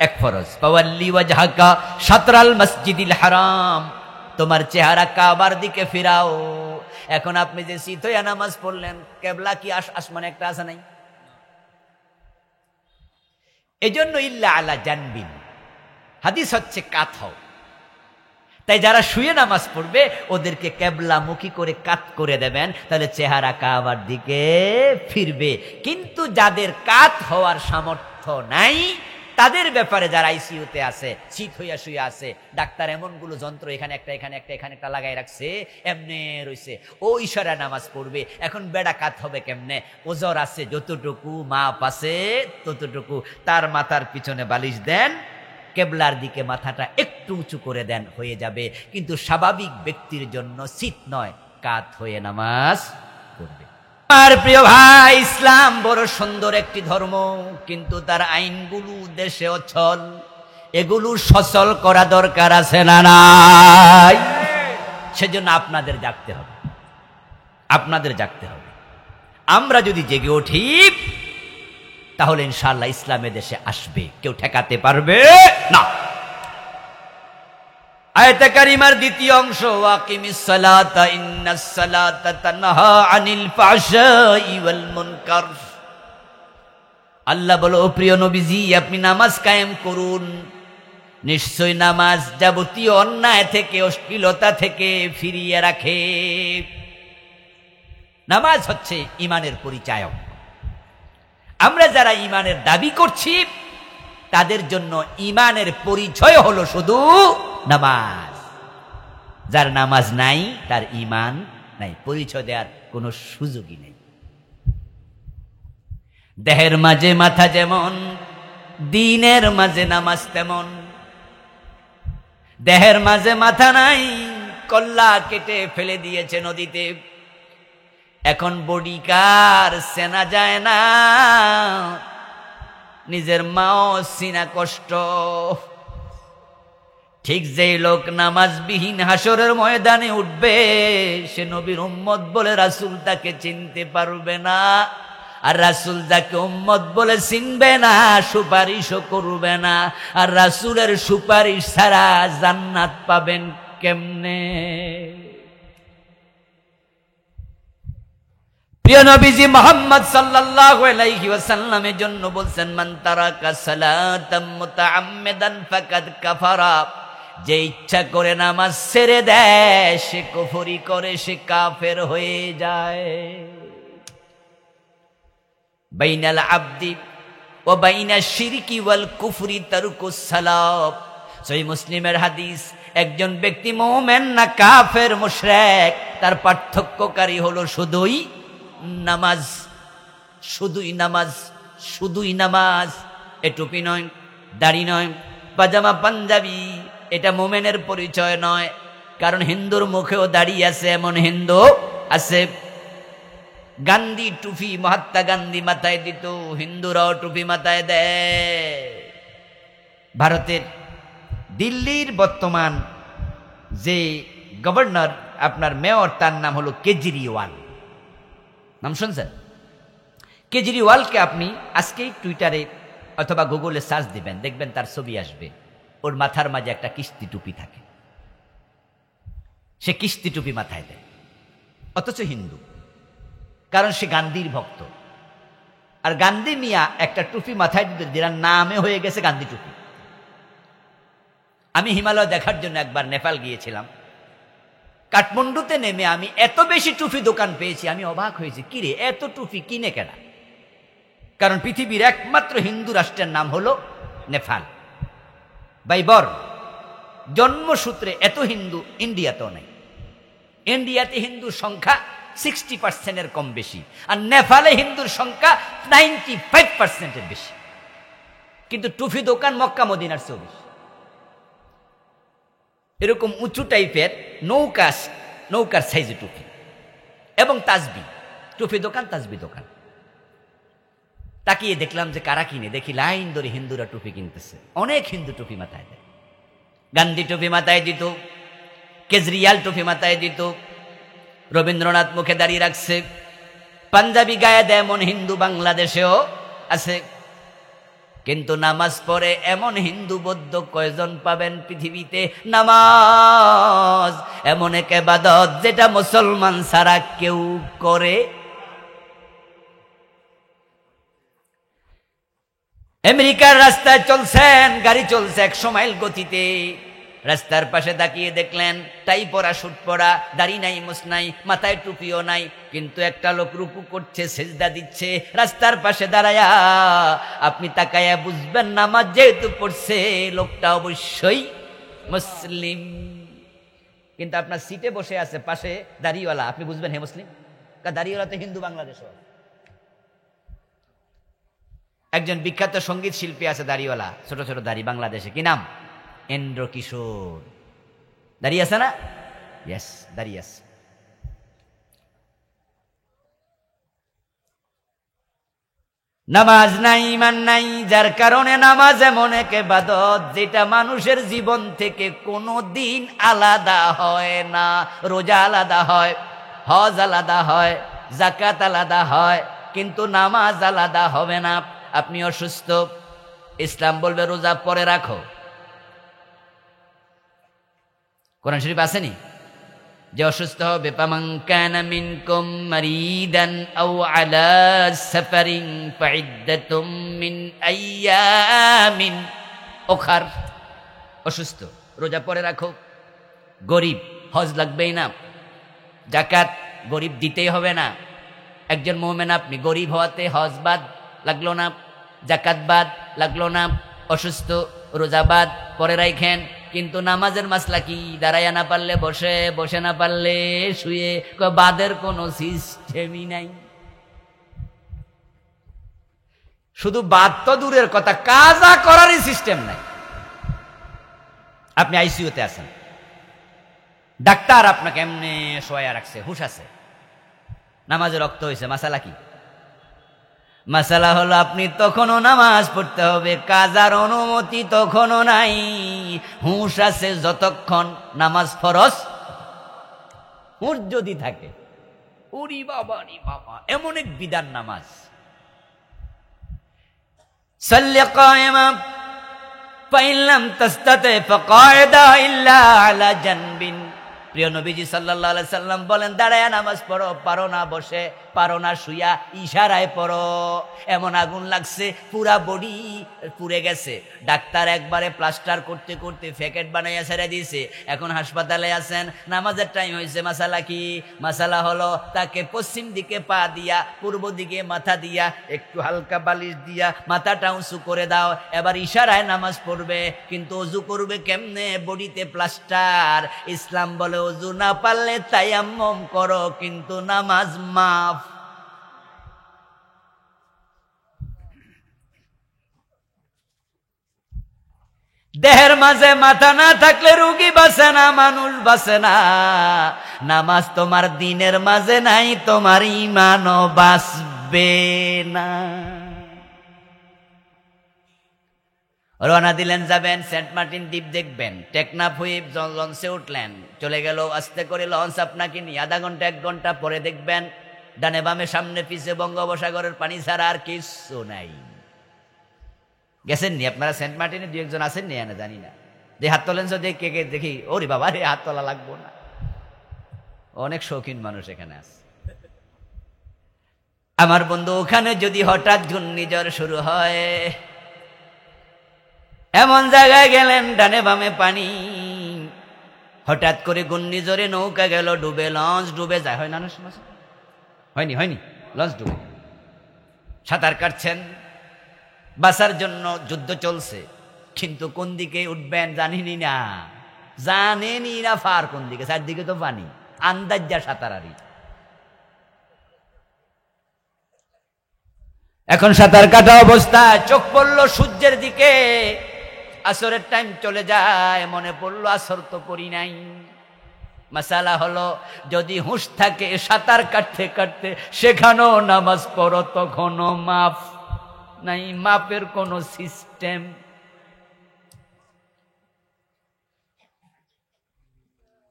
এক ফরজ, ফাওয়াল্লি ওয়াজহাকা শাতরাল মসজিদিল হারাম, তোমার চেহারা কাবার দিকে ফিরাও। এখন আপনি যে শীত হইয়া নামাজ পড়লেন, কেবলা কি আসমানে একটা আছে নাই? এজন্য ইল্লা আলা জানবিন, হাদিস হচ্ছে কাত হও। তাই যারা শুয়ে নামাজ পড়বে ওদেরকে কেবলামুখী করে কাত করে দেবেন, তাহলে চেহারা কাবার দিকে ফিরবে। কিন্তু যাদের কাত হওয়ার সামর্থ্য নাই, তাদের ব্যাপারে যারা আইসিইউতে আছে, শীত হইয়া শুয়ে আছে, ডাক্তার এমনগুলো যন্ত্র এখানে একটা লাগাই রাখছে, এমনে রইছে, ও ইশারা নামাজ পড়বে। এখন বেড়া কাত হবে কেমনে? ওজর আছে যতটুকু, মাপ আছে ততটুকু, তার মাথার পিছনে বালিশ দেন, কেবলার দিকে মাথাটা একটু উঁচু করে দেন, হয়ে যাবে। কিন্তু স্বাভাবিক ব্যক্তির জন্য শীত নয়, কাত হয়ে নামাজ পড়বে। আমার প্রিয় ভাই, ইসলাম বড় সুন্দর একটি ধর্ম, কিন্তু তার আইনগুলো দেশে অচল। এগুলো সচল করা দরকার আছে না নাই? সেজন্য আপনাদের জাগতে হবে, আমরা যদি জেগে উঠি তাহলে ইনশাআল্লাহ ইসলামে দেশে আসবে, কেউ ঠেকাতে পারবে না। আয়াতে কারিমার দ্বিতীয় অংশ, ওয়াকিমিস সালাতা ইন্নাস সালাতা তানহা আনিল ফাহশাই ওয়াল মুনকার। আল্লাহ বলো, প্রিয় নবীজি, আপনি নামাজ কায়েম করুন, নিশ্চয় নামাজ যাবতীয় অন্যায় থেকে, অশ্লীলতা থেকে ফিরিয়ে রাখে। নামাজ হচ্ছে ঈমানের পরিচায়ক। আমরা যারা ঈমানের দাবি করছি, তাদের জন্য ঈমানের পরিচয় হলো শুধু নামাজ। যার নামাজ নাই তার ঈমান নাই, পরিচয় দেওয়ার কোনো সুযোগই নেই। দেহের মাঝে মাথা যেমন, দিনের মাঝে নামাজ তেমন। দেহের মাঝে মাথা নাই, কল্লা কেটে ফেলে দিয়েছে নদীতে, এখন বডি কার চেনা যায় না। নিজের মাও সিনা কষ্ট। ঠিক যেই লোক নামাজবিহীন হাসরের ময়দানে উঠবে, সে নবীর উম্মত বলে রাসূল তাকে চিনতে পারবে না, আর রাসূল যাকে উম্মত বলে চিনবে না, সুপারিশও করবে না। আর রাসূলের সুপারিশ ছাড়া জান্নাত পাবেন কেমনে? প্রিয় নবীজি মুহাম্মদ সাল্লাল্লাহু আলাইহি ওয়াসাল্লামের জন্য বলছেন, মান তারাকা সালাতাম মুতাআম্মিদান ফাকাদ কাফারা। যে ইচ্ছা করে নামাজ ছেড়ে দেয় সে কুফরি করে, সে কাফের হয়ে যায়। বাইনাল আবদি ওয়া বাইনা শিরকি ওয়াল কুফরি তারকুস সালাত। সহিহ মুসলিমের হাদিস, একজন ব্যক্তি মুমিন না কাফের মুশরিক, তার পার্থক্যকারী হলো শুধুই নামাজ, শুধুই নামাজ, শুধুই নামাজ। এ টুপি নয়, দাড়ি নয়, পাজামা পাঞ্জাবি, এটা মোমেনের পরিচয় নয়। কারণ হিন্দুর মুখেও দাড়ি আছে, এমন হিন্দু আছে। গান্ধী টুপি মহাত্মা গান্ধী মাথায় দিত, হিন্দুরাও টুপি মাথায় দেয়। ভারতের দিল্লির বর্তমান যে গভর্নর, আপনার মেয়র, তার নাম হলো কেজরিওয়াল। নাম শুনছেন? কেজরিওয়ালকে আপনি আজকেই টুইটারে অথবা গুগলে সার্চ দিবেন, দেখবেন তার ছবি আসবে। ওর মাথার মাঝে একটা কিস্তি টুপি থাকে, সে কিস্তি টুপি মাথায় দেয়, অথচ হিন্দু। কারণ সে গান্ধীর ভক্ত। আর গান্ধী মিয়া একটা টুপি মাথায় দিতে, যার নামে হয়ে গেছে গান্ধী টুপি। আমি হিমালয় দেখার জন্য একবার নেপাল গিয়েছিলাম। কাঠমান্ডুতে নেমে আমি এত বেশি টুপি দোকান পেয়েছি, আমি অবাক হয়েছি, কিরে এত টুপি কিনে কেনা? কারণ পৃথিবীর একমাত্র হিন্দু রাষ্ট্রের নাম হলো নেপাল। বাই বর্ন, জন্মসূত্রে এত হিন্দু ইন্ডিয়াতেও নেই। ইন্ডিয়াতে হিন্দুর সংখ্যা 60% কম বেশি, আর নেপালে হিন্দুর সংখ্যা 95% বেশি। কিন্তু টুপি দোকান মক্কা মদিনার চেয়েও বেশি। এরকম উঁচু টাইপের নৌকার সাইজে টুপি এবং তাসবি, টুপি দোকান, তাসবি দোকান। তাকিয়ে দেখলাম যে কারা কিনে, দেখি লাইন ধরে হিন্দুরা টুপি কিনতেছে। অনেক হিন্দু টুপি মাথায় দেয়। গান্ধী টুপি মাথায় দিত, কেজরিওয়াল টুপি মাথায় দিত, রবীন্দ্রনাথ মুখে দাঁড়িয়ে রাখছে, পাঞ্জাবি গায়ে দেয়, এমন হিন্দু বাংলাদেশেও আছে। কিন্তু নামাজ পড়ে এমন হিন্দু বৌদ্ধ কয়জন পাবেন পৃথিবীতে? নামাজ এমন এক ইবাদত যেটা মুসলমান ছাড়া কেউ করে। আমেরিকার রাস্তায় চলছেন, গাড়ি চলছে 100 মাইল গতিতে। রাস্তার পাশে তাকিয়ে দেখলেন টাই পরা, শুট পরা, দাড়ি নাই, মুছ নাই, মাথায় টুপিও নাই, কিন্তু একটা লোক রুকু করছে, সেজদা দিচ্ছে রাস্তার পাশে দাঁড়ায়া। আপনি তাকায়া বুঝবেন নামাজ যেহেতু পড়ছে, লোকটা অবশ্যই মুসলিম। কিন্তু আপনার সিটে বসে আছে পাশে দাড়িওয়ালা, আপনি বুঝবেন হে মুসলিম, কারণ দাড়িওয়ালা তো হিন্দু বাংলাদেশও। একজন বিখ্যাত সঙ্গীত শিল্পী আছে দাড়িওয়ালা, ছোট ছোট দাড়ি, বাংলাদেশে। কি নাম? এন্দ্র কিশোর। দাঁড়িয়ে আছে না? ইয়েস, দাঁড়িয়ে আছে। নামাজ নাই, ঈমান নাই, যার কারণে নামাজ এমন এক ইবাদত যেটা মানুষের জীবন থেকে কোনো দিন আলাদা হয় না। রোজা আলাদা হয়, হজ আলাদা হয়, যাকাত আলাদা হয়, কিন্তু নামাজ আলাদা হবে না। আপনি অসুস্থ, ইসলাম বলবে রোজা পরে রাখো। কোরআন শরীফ আসেনি যে অসুস্থ হবে? ফামান কানা মিনকুম মারিদান আও আলা সাফারিন ফাইদ্দাতুম মিন আইয়ামিন উখার। অসুস্থ, রোজা পরে রাখো। গরিব, হজ লাগবেই না, যাকাত গরিব দিতেই হবে না। একজন মুমিন, আপনি গরিব হওয়াতে হজ বাদ লাগলো না, যাকাত বাদ লাগলো না, অসুস্থ, রোজা বাদ, পরে রাখেন। কিন্তু নামাজের মাসলা কি? দাঁড়াইয়া না পারলে বসে, বসে না পারলে শুয়ে, বাদের কোনো সিস্টেমই নাই। শুধু বাদ তো দূরের কথা, কাজা করারই সিস্টেম নাই। আপনি আইসিইউতে আছেন, ডাক্তার আপনাকে এমনি শোয়া রাখছে, হুশ আছে, নামাজে রক্ত হয়েছে, মাসালা কি? মাসালা হলো আপনি তখনও নামাজ পড়তে হবে, কাজার অনুমতি তখনও নাই। হুঁশ আছে যতক্ষণ নামাজ ফরজ, হুঁশ যদি থাকে, উরি বাবা রি বাবা, এমন এক বিধান নামাজ। সাল্লি কায়েমা ফাইন লাম তাস্তাতি ফাকায়দা ইল্লা আলা জানবিন। প্রিয় নবীজি সাল্লাল্লাহু আলাইহি সাল্লাম বলেন, দাঁড়ায় নামাজ পড়ো, পারো না বসে, পারো না শুয়া, ইশারায় পড়ো। এমন আগুন লাগছে পুরা বডি পুড়ে গেছে, ডাক্তার একবারে প্লাস্টার করতে করতে প্যাকেট বানাইয়া ছেড়ে দিয়েছে, এখন হাসপাতালে আছেন, নামাজের টাইম হয়েছে। মাসালা কি? মাসালা হলো তাকে পশ্চিম দিকে পা দিয়া, পূর্ব দিকে মাথা দিয়া, একটু হালকা বালিশ দিয়া মাথাটা উঁচু করে দাও, এবার ইশারায় নামাজ পড়বে। কিন্তু ওযু করবে কেমনে? বডিতে প্লাস্টার। ইসলাম বলে ওযু না পারলে তায়াম্মুম করো, কিন্তু নামাজ মাফ। দেহের মাঝে মাথা না থাকলে রোগী বাঁচে না, মানুষ বাঁচে না। নামাজ তোমার দিনের মাঝে নাই, তোমার ঈমানও বাঁচবে না। রওনা দিলেন, যাবেন সেন্ট মার্টিন দ্বীপ দেখবেন, টেকনাফ হয়ে লঞ্চে উঠলেন, চলে গেল আস্তে করে লঞ্চ আপনাকে নিয়ে। আধা ঘন্টা 1 ঘন্টা পরে দেখবেন ডানে বামে সামনে পিছে বঙ্গোপসাগরের পানি ছাড়া আর কিছু নাই। গেছেননি আপনারা সেন্ট মার্টিনে? 2-1 জন আছেন নি? না জানি না, যে হাত তোলেন কে কে দেখি। ওরে বাবা রে, হাত তোলা লাগবো না, অনেক শৌখিন মানুষ এখানে আছে। আমার বন্ধু, ওখানে যদি হঠাৎ ঘূর্ণিঝড় শুরু হয়, এমন জায়গায় গেলেন ডানে বামে পানি, হঠাৎ করে ঘূর্ণিঝড়ে নৌকা গেল ডুবে, লঞ্চ ডুবে যায়। হয় না? হয়নি, লঞ্চ ডুবে। সাঁতার কাটছেন, বাঁচার জন্য যুদ্ধ চলছে, কিন্তু কোন দিকে উঠবেন জানেনি না, ফার কোন দিকে, চারদিকে তো পানি, আন্দাজ যা সাঁতারারি। এখন সাঁতার কাটা অবস্থা, চোখ পড়লো সূর্যের দিকে, আসরের টাইম চলে যায়, মনে পড়লো আসর তো করি নাই। মাসালা হলো, যদি হুঁশ থাকে সাঁতার কাটতে কাটতে সেখানেও নামাজ পড়ো, তখনও মাফ নাই, মাপের কোন সিস্টেম।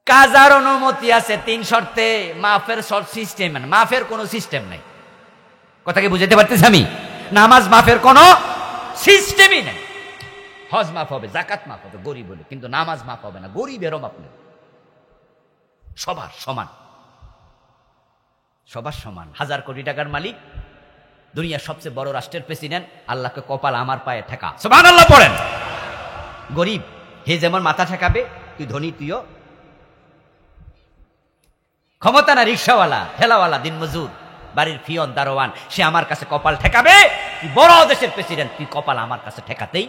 কাজার অনুমতি আছে 3 শর্তে, মাফের সিস্টেম, মাফের কোন সিস্টেম নাই। কথা কি বুঝাতে পারতেছি আমি? নামাজ মাফের কোন সিস্টেমই নাই। হজ মাফ হবে, যাকাত মাফ হবে গরিব বলে, কিন্তু নামাজ মাফ হবে না, গরিবেরও মাফ নেই। সবার সমান, সবার সমান। 1000 কোটি টাকার মালিক, দুনিয়ার সবচেয়ে বড় রাষ্ট্রের প্রেসিডেন্ট, আল্লাহকে কপাল আমার পায়ে ঠেকা, সুবহানাল্লাহ পড়েন। গরিব হে যেমন মাথা ঠেকাবে, তুই ধনী তুইও। ক্ষমতা না, রিক্সাওয়ালা, ঠেলাওয়ালা, দিনমজুর, বাড়ির ফিয়ন, দারোয়ান, সে আমার কাছে কপাল ঠেকাবে। তুই বড় দেশের প্রেসিডেন্ট, তুই কপাল আমার কাছে ঠেকাতেই।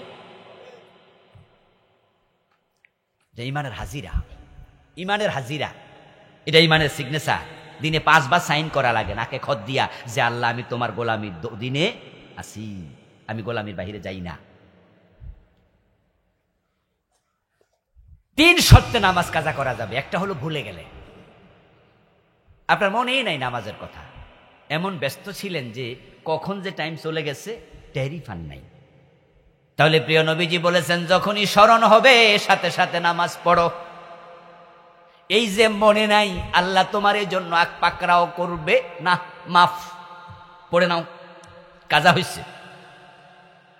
যে ইমানের হাজিরা, ইমানের হাজিরা, এটা ইমানের সিগনেচার। দিনে 5 বার সাইন করা লাগে, নাকে খত দিয়া, যে আল্লাহ আমি তোমার গোলামির দিনে আসি, আমি গোলামির বাহিরে যাই না। 3 শর্তে নামাজ কাজা করা যাবে। একটা হলো ভুলে গেলে, আপনার মনেই নাই নামাজের কথা, এমন ব্যস্ত ছিলেন যে কখন যে টাইম চলে গেছে টেরই পান নাই। তাহলে প্রিয় নবীজি বলেছেন, যখনই স্মরণ হবে সাথে সাথে নামাজ পড়ো। এই যে মনে নাই, আল্লাহ তোমার এই জন্য আক পাকড়াও করবে না, মাফ, পড়ে নাও, কাজা হয়েছে।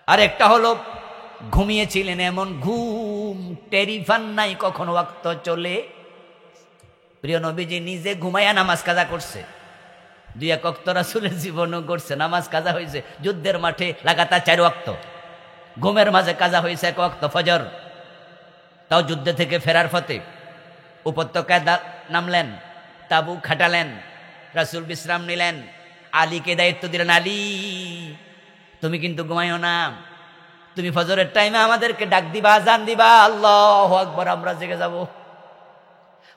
আর একটা হলো ঘুমিয়েছিলেন, এমন ঘুম টেরিফান নাই, কখনো ওয়াক্ত চলে। প্রিয় নবীজি নিজে ঘুমাইয়া নামাজ কাজা করছে, 2-1 ওয়াক্ত রাসূলের জীবনও করছে, নামাজ কাজা হয়েছে। যুদ্ধের মাঠে লাগাতার 4 ওয়াক্ত, ঘুমের মাঝে কাজা হয়েছে 1 ওয়াক্ত ফজর। তাও যুদ্ধ থেকে ফেরার পথে উপত্যকায় নামলেন, তাবু খাটালেন, রাসূল বিশ্রাম নিলেন, আলীকে দায়িত্ব দিলেন, আলী তুমি কিন্তু ঘুমাইও না, তুমি ফজরের টাইমে আমাদেরকে ডাক দিবা, আজান দিবা, আল্লাহু আকবার, আমরা জেগে যাব।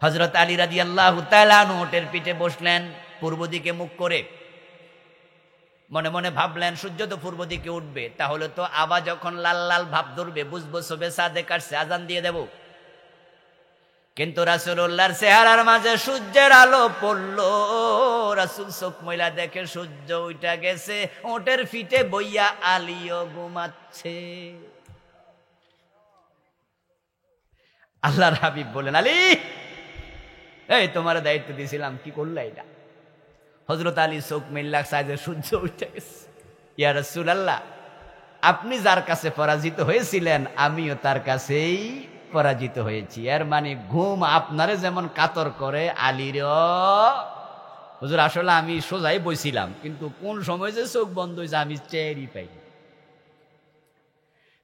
হযরত আলী রাদিয়াল্লাহু তাআলা আনহু ওটের পিঠে বসলেন, পূর্ব দিকে মুখ করে। মনে মনে ভাবলেন, সূর্য তো পূর্ব দিকে উঠবে, তাহলে তো আবার যখন লাল লাল ভাব ধরবে বুঝবো সবে সাদে কাটছে, আজান দিয়ে দেব। কিন্তু রাসূলুল্লাহর চেহারার মাঝে সূর্যের আলো পড়ল রাসূল চোখ ময়লা দেখে সূর্য উঠা গেছে, ওটের ফিটে বইয়া আলীও ঘুমাচ্ছে। আল্লাহর হাবিব বলেন, আলী এই তোমার দায়িত্ব দিয়েছিলাম, কি করলা এটা? হযরত আলী চোখ মেল্লা সাইজে সূর্য উঠে গেছে। ইয়া রাসূলুল্লাহ, আপনি যার কাছে পরাজিত হয়েছিলেন আমিও তার কাছেই পরাজিত হয়েছি। এর মানে ঘুম আপনারে যেমন কাতর করে আলীরও। হুজুর আসলে আমি সোজাই বইছিলাম, কিন্তু কোন সময় যে চোখ বন্ধ হয়েছে আমি টেরই পাই।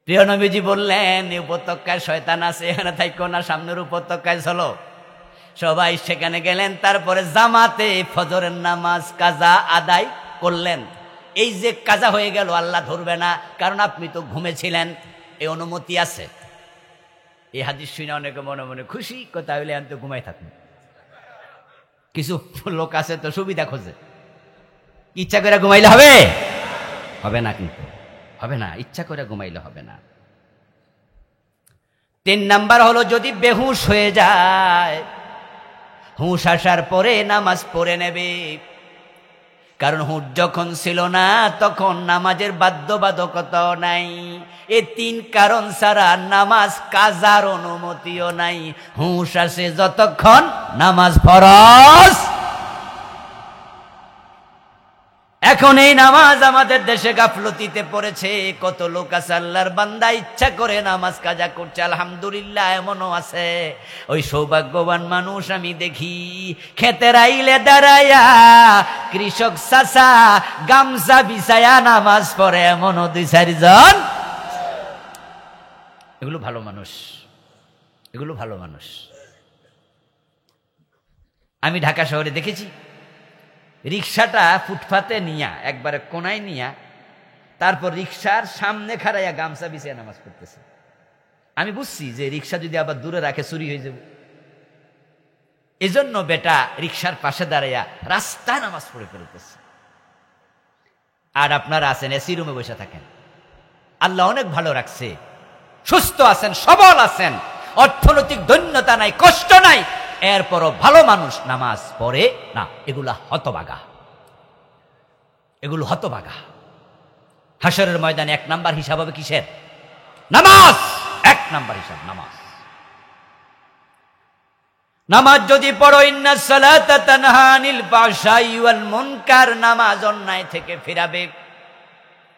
প্রিয় নবীজি বললেন, এই উপত্যকায় শয়তান আছে, এখানে থাইকো না, সামনের উপত্যকায় চলো। সবাই সেখানে গেলেন। তারপরে জামাতে ফজরের নামাজ কাজা আদায় করলেন। এই যে কাজা হয়ে গেল, আল্লাহ ধরবে না, কারণ আপনি তো ঘুমেছিলেন, এই অনুমতি আছে। এই হাদিস শুনে অনেকে মনে মনে খুশি, কথা হইলে আমি তো ঘুমাই থাকুন। কিছু লোক আছে তো সুবিধা খোঁজে, ইচ্ছা করে ঘুমাইলে হবে, হবে না, কিন্তু হবে না, ইচ্ছা করে ঘুমাইলে হবে না। 3 নাম্বার হলো, যদি বেহুশ হয়ে যায়, হুঁশ আসার পরে নামাজ পড়ে নেবে। কারণ হুঁশ যখন ছিল না তখন নামাজের বাধ্যবাধকতাও নাই। এই 3 কারণ ছাড়া নামাজ কাজার অনুমতিও নাই। হুঁশ আসে যতক্ষণ নামাজ ফরজ। এখন এই নামাজ আমাদের দেশে গাফলতিতে পড়েছে। কত লোক আছে আল্লাহর বান্দা ইচ্ছা করে নামাজ কাজা করছে, আলহামদুলিল্লাহ এমনও আছে। ওই সৌভাগ্যবান মানুষ আমি দেখি খেতের আইলে দাঁড়াইয়া কৃষক চাচা গামছা বিছায়া নামাজ পড়ে, এমনও 2-4 জন। এগুলো ভালো মানুষ, এগুলো ভালো মানুষ। আমি ঢাকা শহরে দেখেছি, রিক্সাটা ফুটপাতে নিয়া একবারে কোনায় নিয়া, তারপর রিক্সার সামনে খাড়াইয়া গামছা বিছিয়ে নামাজ পড়তেছে। আমি বুঝছি যে রিক্সা যদি আবার দূরে রাখে চুরি হয়ে যাবে, এজন্য বেটা রিক্সার পাশে দাঁড়াইয়া রাস্তায় নামাজ পড়ে ফেলতেছে। আর আপনারা আছেন এসি রুমে বসে থাকেন, আল্লাহ অনেক ভালো রাখছে, সুস্থ আছেন, সবল আছেন, অর্থনৈতিক দৈন্যতা নাই, কষ্ট নাই, এরপরও ভালো মানুষ নামাজ পড়ে না। এগুলা হতভাগা, এগুলো হতভাগা। হাসরের ময়দানে 1 নাম্বার হিসাব হবে কিসের? নামাজ। 1 নাম্বার হিসাব নামাজ। নামাজ যদি পড়ো, ইন্নাস সালাতা তানহা আনিল ফাহশাই ওয়াল মুনকার, নামাজ অন্যায় থেকে ফিরাবে।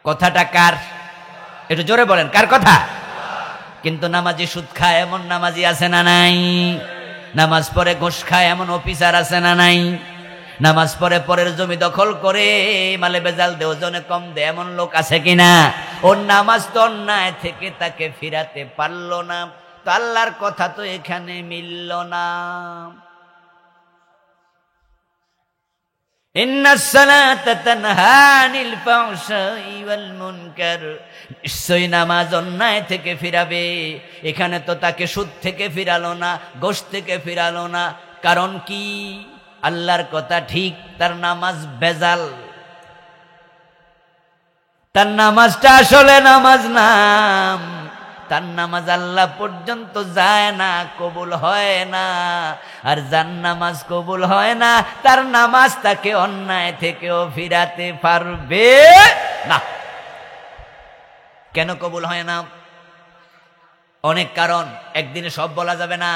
কথাটা কার? একটু জোরে বলেন, কার কথা? কিন্তু নামাজি সুদ খায় এমন নামাজি আছে না নাই? নামাজ পড়ে ঘুষ খায় এমন অফিসার আছে না নাই? নামাজ পড়ে পরের জমি দখল করে মালে বেজাল দে, ওজনে কম দে, এমন লোক আছে কিনা? ওর নামাজ তো অন্যায় থেকে তাকে ফিরাতে পারলো না, তো আল্লাহর কথা তো এখানে মিলল না। ইন্নাস সালাতা তানহা আনিল ফাহশাই ওয়াল মুনকার, নিশ্চয়ই নামাজ অন্যায় থেকে ফিরাবে। এখানে তো তাকে সুদ থেকে ফিরালো না, ঘুষ থেকে ফিরালো না। কারণ কি? আল্লাহর কথা ঠিক, তার নামাজ বেজাল, তার নামাজটা আসলে নামাজ নাম, তার নামাজ আল্লাহ পর্যন্ত যায় না, কবুল হয় না। আর যার নামাজ কবুল হয় না, তার নামাজ তাকে অন্যায় থেকেও ফিরাতে পারবে না। কেন কবুল হয় না? অনেক কারণ, একদিনে সব বলা যাবে না।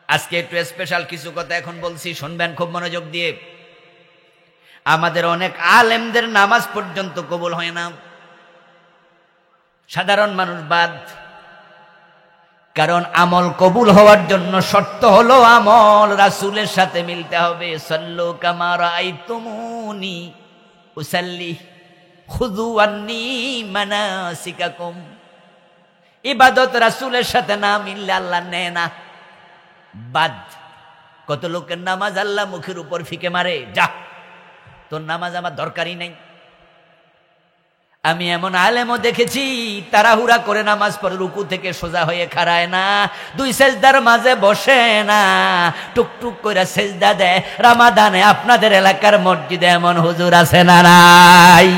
আজকে একটু স্পেশাল কিছু কথা এখন বলছি, শুনবেন খুব মনোযোগ দিয়ে। আমাদের অনেক আলেমদের নামাজ পর্যন্ত কবুল হয় না, সাধারণ মানুষ বাদ। কারণ আমল কবুল হওয়ার জন্য শর্ত হলো আমল রাসূলের সাথে মিলতে হবে। সাল্লু কামা রাআইতুমুনি উসাল্লি খুযু আন্নী মানাসিকাকুম। ইবাদত রাসূলের সাথে না মিললে আল্লাহ নেয় না, বাদ। কত লোকের নামাজ আল্লাহ মুখের উপর ফিকে মারে, যা তোর নামাজ আমার দরকারই নাই। আমি এমন আলেমও দেখেছি তাড়াহুড়া করে নামাজ পড়ে রুকু থেকে সোজা হয়ে খাড়ায় না, 2 সেজদার মাঝে বসে না, টুকটুক করে সেজদা দেয়। রমাদানে আপনাদের এলাকার মসজিদে এমন হুজুর আছে না নাই?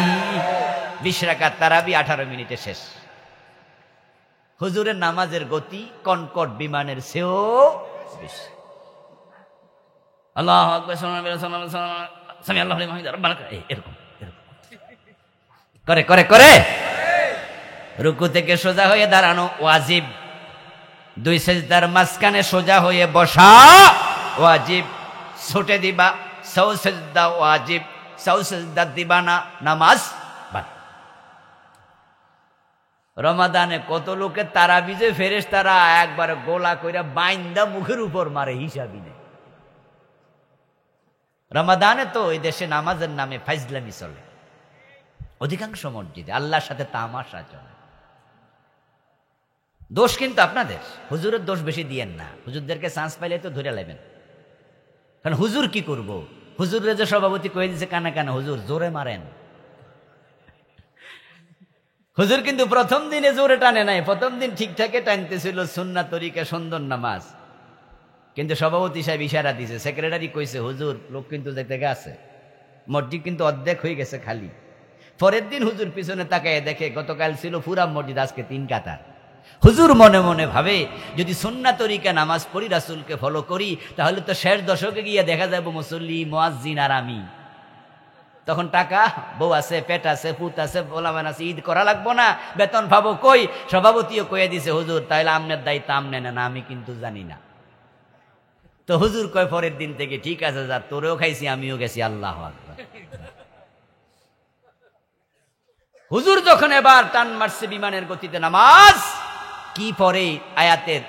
20 রাকাত তারাবি 18 মিনিটে শেষ। হুজুরের নামাজের গতি কনকট বিমানের চেয়েও বেশি। আল্লাহু আকবার, সামি আল্লাহু লিমান হামিদা, রব্বানা, এরকম এরকম করে করে করে রুকু থেকে সোজা হয়ে দাঁড়ানো ওয়াজিব। দুই সেজদার মাঝখানে সোজা হয়ে বসা ওয়াজিব। ছুটে দিবা সৌ সেজদা ওয়াজিব, সৌ সেজদা দিবা না, নামাজ বাদ। রমাদানে কত লোকে তারাবিজে ফেরেশতারা একবার গোলা কইরা বাইন্দা মুখের উপর মারে, হিসাবই নেই। রমাদানে তো ওই দেশে নামাজের নামে ফাইজলামি চলে অধিকাংশ মসজিদে, আল্লাহর সাথে তামাশা চলে। দোষ কিন্তু আপনাদের, হুজুরের দোষ বেশি দিয়েন না। হুজুরদেরকে চান্স পাইলে তো ধরে লাইবেন, কারণ হুজুর কি করব? হুজুরের যে সভাপতি কয়ে দিচ্ছে কানে কানে, হুজুর জোরে মারেন। হুজুর কিন্তু প্রথম দিনে জোরে টানে নাই, প্রথম দিন ঠিকঠাকে টানতেছিল সুন্নাত তরিকা সুন্দর নামাজ, কিন্তু সভাপতি সাহেব ইশারা দিছে, সেক্রেটারি কইছে হুজুর লোক কিন্তু যেতে গেছে, মসজিদ কিন্তু অর্ধেক হয়ে গেছে খালি। পরের দিন হুজুর পিছনে তাকায় দেখে গতকাল ছিল পুরা মসজিদ, আজকে 3 কাতার। হুজুর মনে মনে ভাবে যদি সুন্নাত তরিকা নামাজ পড়ি, রাসূলকে ফলো করি, তাহলে তো শেষ দশকে গিয়ে দেখা যাবে মুসল্লি মুয়াজ্জিন আর আমি। তখন টাকা, বউ আছে, পেট আছে, পুত আছে, ওলামান আছে, ঈদ করা লাগবো না, বেতন পাবো কই? সভাপতিও কয়ে দিছে হুজুর তাইলে আমনের দায়িত্ব আমনে নেন, আমি কিন্তু জানি না। তো হুজুর কয় পরের দিন থেকে ঠিক আছে, যা তোরেও খাইছি আমিও গেছি, আল্লাহু আকবার। হুজুর যখন এবার টান মারছে বিমানের গতিতে নামাজ, কি পরে আয়াতের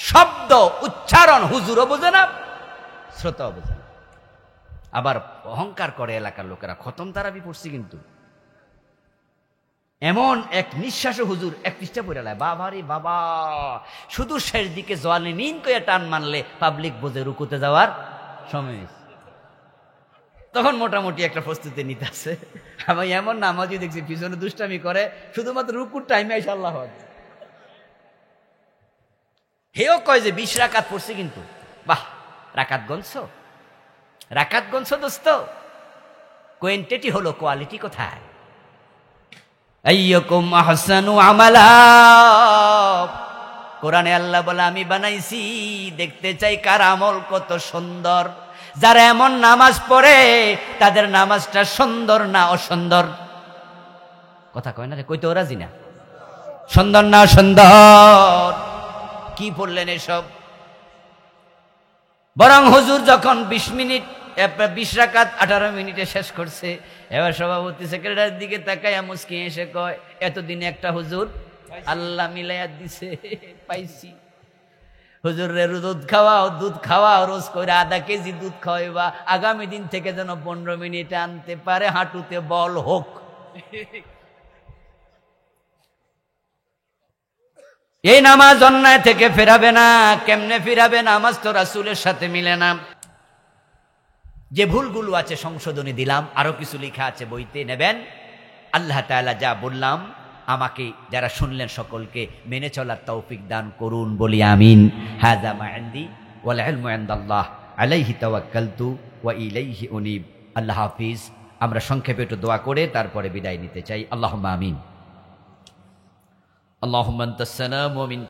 শব্দ উচ্চারণ হুজুরও বোঝে না, শ্রোতাও বোঝে না। আবার অহংকার করে এলাকার লোকেরা, খতম তারাবি পড়ছি কিন্তু এমন এক নিঃশ্বাসে হুজুর 1 পৃষ্ঠা পড়ে লায়, বাবা রে বাবা। শুধু শেষ দিকে জোয়ালে নিন কয়ে টান মানলে পাবলিক বোঝে রুকুতে যাওয়ার সময়। তখন মোটামুটি একটা প্রস্তুতি নিতে আছে। আমি এমন নামাজি দেখছি পিছনে দুষ্টামি করে, শুধুমাত্র রুকুর টাইমে এসে আল্লাহ হেও কয় যে 20 রাকাত পড়ছি কিন্তু। বাহ, রাকাত গনছ, রাকাত গনছ দোস্ত, কোয়েন্টিটি হলো, কোয়ালিটি কোথায়? আইয়ুকুম আহসানু আমালা, কোরআনে আল্লাহ বলে আমি বানাইছি, দেখতে চাই কার আমল কত সুন্দর। যারা এমন নামাজ পড়ে তাদের নামাজটা সুন্দর না অসুন্দর? কথা কয় না রে, কইতে রাজি না। সুন্দর না অসুন্দর? কি পড়লেন এসব? বরং হুজুর যখন 20 রাকাত 18 মিনিটে শেষ করছে, এবার সভাপতি সেক্রেটারির দিকে তাকাইয়া মুস্কি এসে কয়, এতদিনে একটা হুজুর আল্লাহ মিলাইয়া দিছে, পাইছি। হুজুর রে দুধ খাওয়াও রোজ করে আধা কেজি দুধ খাওয়াইবা, আগামী দিন থেকে যেন 15 মিনিটে আনতে পারে, হাঁটুতে বল হোক। এই নামাজ অন্যায় থেকে ফেরাবে না। কেমনে ফিরাবে? নামাজ তো রাসূলের সাথে মিলে না। যে ভুলগুলো আছে সংশোধনী দিলাম, আরো কিছু লেখা আছে বইতে, নেবেন। আল্লাহ তাআলা যা বললাম আমাকে যারা শুনলেন সকলকে মেনে চলার তৌফিক দান করুন, বলি আমিন। হাযা মা ইনদি ওয়াল ইলমু ইনদাল্লাহ, আলাইহি তাওয়াক্কালতু ওয়া ইলাইহি উনীব। আল্লাহ হাফিজ। আমরা সংক্ষেপে একটু দোয়া করে তারপরে বিদায় নিতে চাই। আল্লাহুম্মা আমিন। আল্লাহুম্মা আনতাস সালাম ওয়া মিন